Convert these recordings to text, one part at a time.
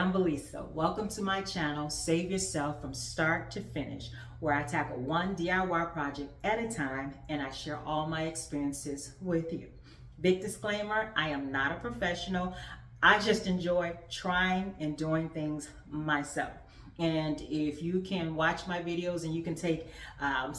I'm Belisa. Welcome to my channel, Save Yourself from Start to Finish, where I tackle one DIY project at a time and I share all my experiences with you. Big disclaimer, I am not a professional. I just enjoy trying and doing things myself. And if you can watch my videos and you can take a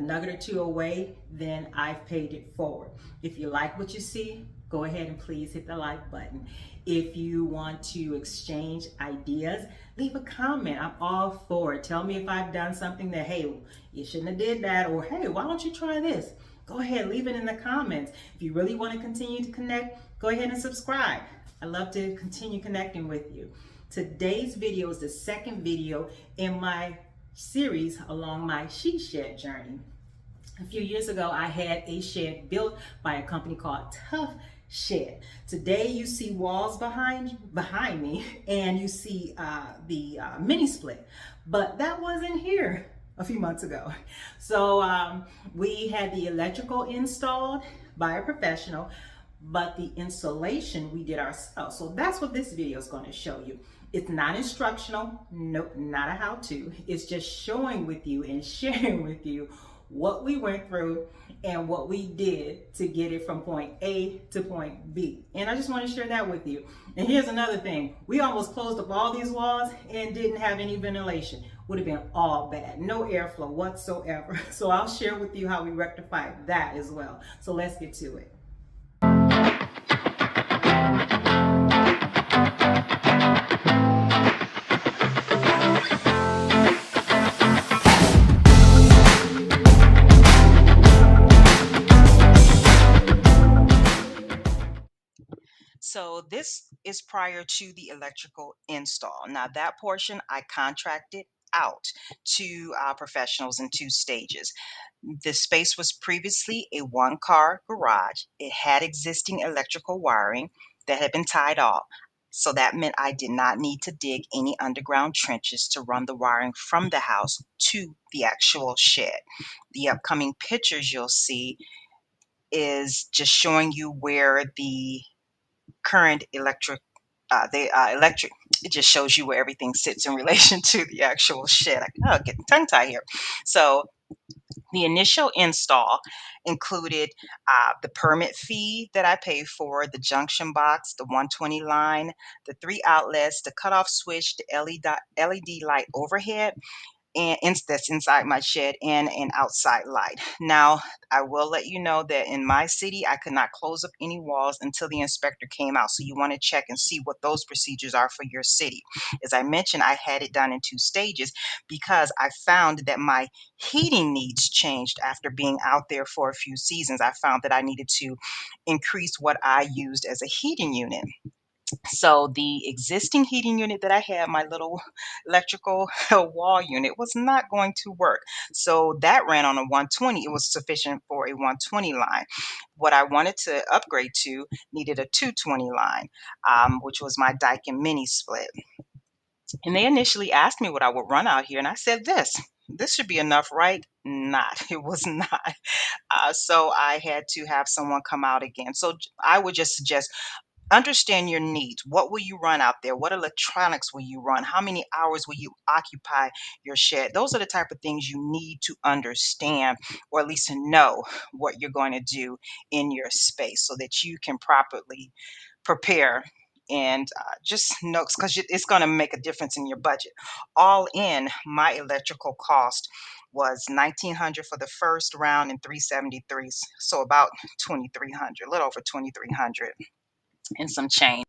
nugget or two away, then I've paid it forward. If you like what you see, go ahead and please hit the like button. If you want to exchange ideas, leave a comment. I'm all for it. Tell me if I've done something that, hey, you shouldn't have did that, or hey, why don't you try this? Go ahead, leave it in the comments. If you really want to continue to connect, go ahead and subscribe. I love to continue connecting with you. Today's video is the second video in my series along my she shed journey. A few years ago, I had a shed built by a company called Tough Shed. Today, you see walls behind me, and you see the mini split, but that wasn't here a few months ago. So we had the electrical installed by a professional, but the installation we did ourselves. So that's what this video is going to show you. It's not instructional, nope, not a how-to. It's just showing with you and sharing with you what we went through and what we did to get it from point A to point B. And I just want to share that with you. And here's another thing. We almost closed up all these walls and didn't have any ventilation. Would have been all bad. No airflow whatsoever. So I'll share with you how we rectified that as well. So let's get to it. So this is prior to the electrical install. Now that portion I contracted out to professionals in two stages. The space was previously a one-car garage. It had existing electrical wiring that had been tied off. So that meant I did not need to dig any underground trenches to run the wiring from the house to the actual shed. The upcoming pictures you'll see is just showing you where the current electric, it just shows you where everything sits in relation to the actual shed. I get tongue tied here. So the initial install included the permit fee that I paid for, the junction box, the 120 line, the 3 outlets, the cutoff switch, the LED light overhead, and that's inside my shed, and an outside light. Now, I will let you know that in my city, I could not close up any walls until the inspector came out. So you want to check and see what those procedures are for your city. As I mentioned, I had it done in 2 stages because I found that my heating needs changed after being out there for a few seasons. I found that I needed to increase what I used as a heating unit. So the existing heating unit that I had, my little electrical wall unit, was not going to work. So that ran on a 120. It was sufficient for a 120 line. What I wanted to upgrade to needed a 220 line, which was my Daikin mini split. And they initially asked me what I would run out here, and I said this should be enough, right? Not. It was not. So I had to have someone come out again. So I would just suggest, understand your needs. What will you run out there? What electronics will you run? How many hours will you occupy your shed? Those are the type of things you need to understand, or at least to know what you're going to do in your space so that you can properly prepare and just know, because it's going to make a difference in your budget. All in, my electrical cost was 1900 for the first round and 373, so about 2300, a little over 2300 and some change.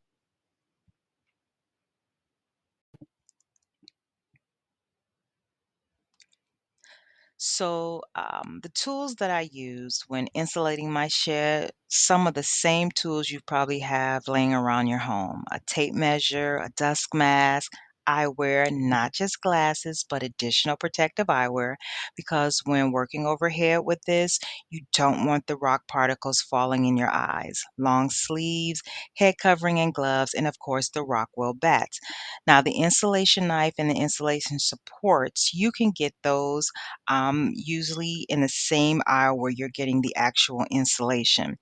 So the tools that I used when insulating my shed, some of the same tools you probably have laying around your home: a tape measure, a dust mask, eyewear, not just glasses, but additional protective eyewear, because when working overhead with this, you don't want the rock particles falling in your eyes. Long sleeves, head covering, and gloves, and of course, the Rockwell bats. Now, the insulation knife and the insulation supports, you can get those usually in the same aisle where you're getting the actual insulation.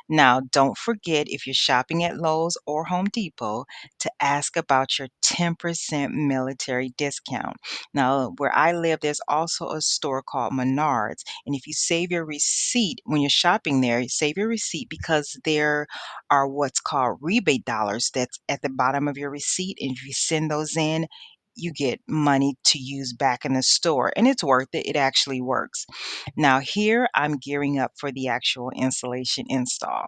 Now, don't forget if you're shopping at Lowe's or Home Depot to ask about your 10% military discount. Now, where I live, there's also a store called Menards. And if you save your receipt when you're shopping there, save your receipt because there are what's called rebate dollars that's at the bottom of your receipt. And if you send those in, you get money to use back in the store, and it's worth it. It actually works. Now, here I'm gearing up for the actual installation install,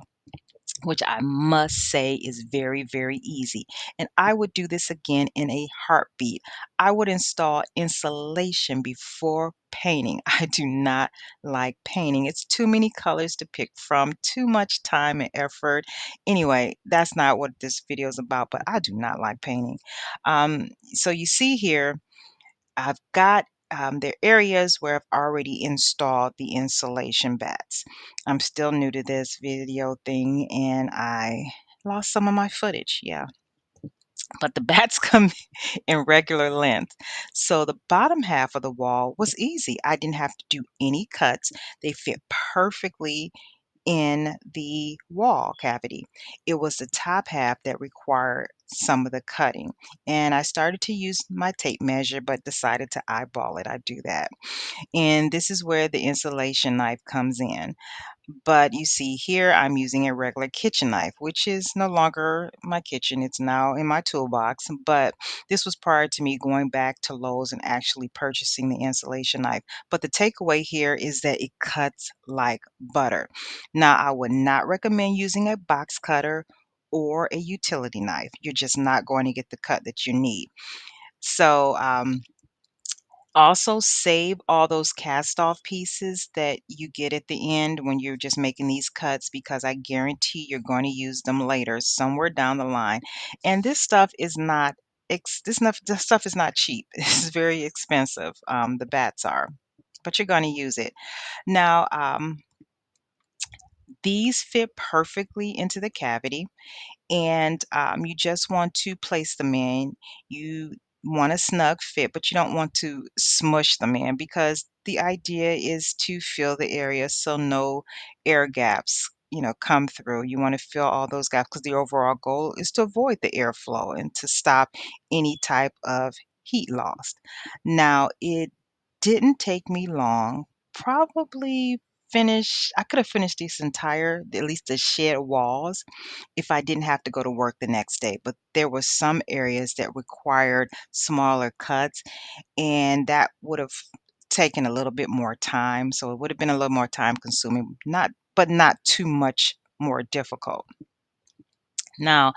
which I must say is very, very easy. And I would do this again in a heartbeat. I would install insulation before painting. I do not like painting. It's too many colors to pick from, too much time and effort. Anyway, that's not what this video is about, but I do not like painting. So you see here, I've got there are areas where I've already installed the insulation bats. I'm still new to this video thing and I lost some of my footage. Yeah, but the bats come in regular length. So the bottom half of the wall was easy. I didn't have to do any cuts. They fit perfectly in the wall cavity. It was the top half that required some of the cutting. And I started to use my tape measure, but decided to eyeball it. I do that. And this is where the insulation knife comes in. But you see here, I'm using a regular kitchen knife, which is no longer my kitchen. It's now in my toolbox. But this was prior to me going back to Lowe's and actually purchasing the insulation knife. But the takeaway here is that it cuts like butter. Now, I would not recommend using a box cutter or a utility knife. You're just not going to get the cut that you need. So, also, save all those cast off pieces that you get at the end when you're just making these cuts because I guarantee you're going to use them later somewhere down the line. And this stuff is not cheap. It's very expensive. The bats are, but you're going to use it. Now, these fit perfectly into the cavity and you just want to place them in. You want a snug fit, but you don't want to smush them in because the idea is to fill the area so no air gaps, come through. You want to fill all those gaps because the overall goal is to avoid the airflow and to stop any type of heat loss. Now, it didn't take me long, probably I could have finished at least the shed walls if I didn't have to go to work the next day. But there were some areas that required smaller cuts, and that would have taken a little bit more time. So it would have been a little more time consuming, not too much more difficult. Now,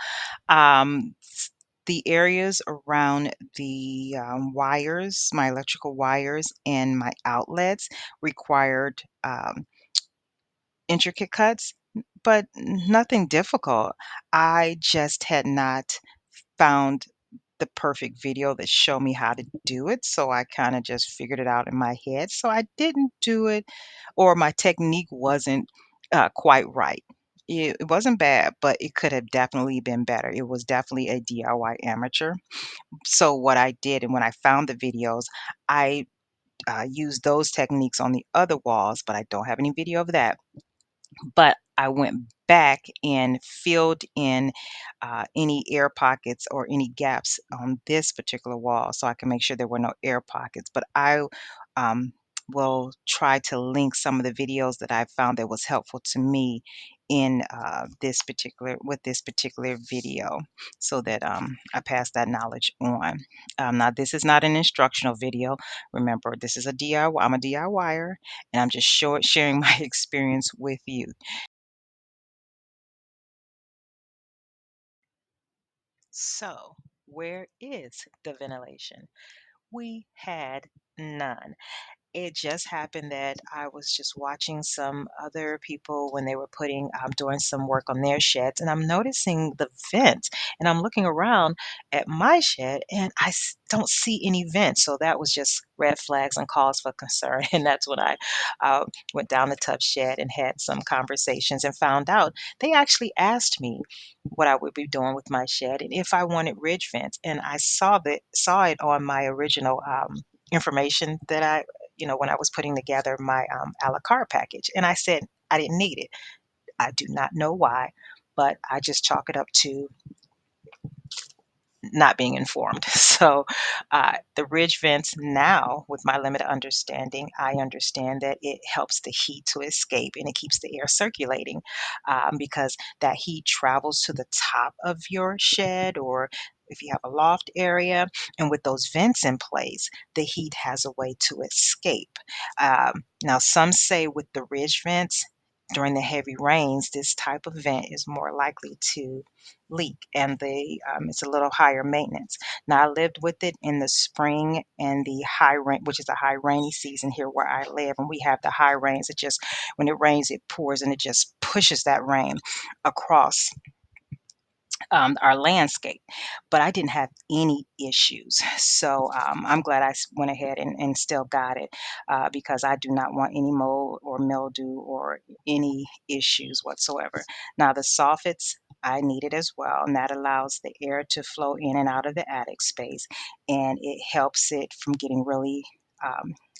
the areas around the wires, my electrical wires, and my outlets required intricate cuts, but nothing difficult. I just had not found the perfect video that showed me how to do it, so I kinda just figured it out in my head, so I didn't do it or my technique wasn't, quite right. It wasn't bad, but it could have definitely been better. It was definitely a DIY amateur. So what I did and when I found the videos, I, used those techniques on the other walls, but I don't have any video of that. But I went back and filled in any air pockets or any gaps on this particular wall so I can make sure there were no air pockets. But I um, will try to link some of the videos that I found that was helpful to me in this particular video so that I pass that knowledge on. Now, this is not an instructional video. Remember, this is a DIY. I'm a DIYer and I'm just sharing my experience with you. So, where is the ventilation? We had none. It just happened that I was just watching some other people when they were doing some work on their sheds, and I'm noticing the vents, and I'm looking around at my shed, and don't see any vents. So that was just red flags and cause for concern. And that's when I went down the Tuff shed and had some conversations and found out they actually asked me what I would be doing with my shed and if I wanted ridge vents. And I saw it on my original information that when I was putting together my a la carte package. And I said I didn't need it. I do not know why, but I just chalk it up to not being informed. So, the ridge vents now, with my limited understanding, I understand that it helps the heat to escape and it keeps the air circulating because that heat travels to the top of your shed or if you have a loft area. And with those vents in place, the heat has a way to escape. Now, some say with the ridge vents, during the heavy rains, this type of vent is more likely to leak and it's a little higher maintenance. Now I lived with it in the spring and the high rain, which is a high rainy season here where I live, and we have the high rains. It just when it rains, it pours and it just pushes that rain across our landscape, but I didn't have any issues. So I'm glad went ahead and still got it because I do not want any mold or mildew or any issues whatsoever. Now, the soffits, I need it as well, and that allows the air to flow in and out of the attic space, and it helps it from getting really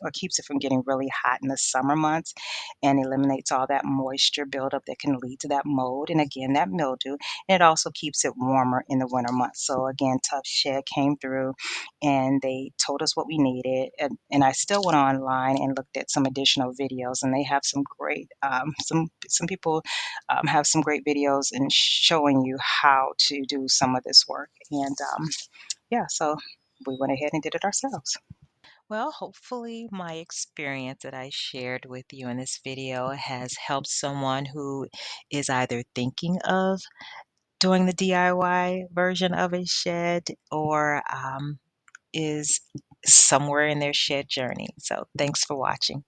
or keeps it from getting really hot in the summer months and eliminates all that moisture buildup that can lead to that mold and again that mildew. It also keeps it warmer in the winter months. So again, Tough Shed came through and they told us what we needed. And I still went online and looked at some additional videos, and they have some great some people have some great videos and showing you how to do some of this work. And yeah, so we went ahead and did it ourselves. Well, hopefully, my experience that I shared with you in this video has helped someone who is either thinking of doing the DIY version of a shed or is somewhere in their shed journey. So, thanks for watching.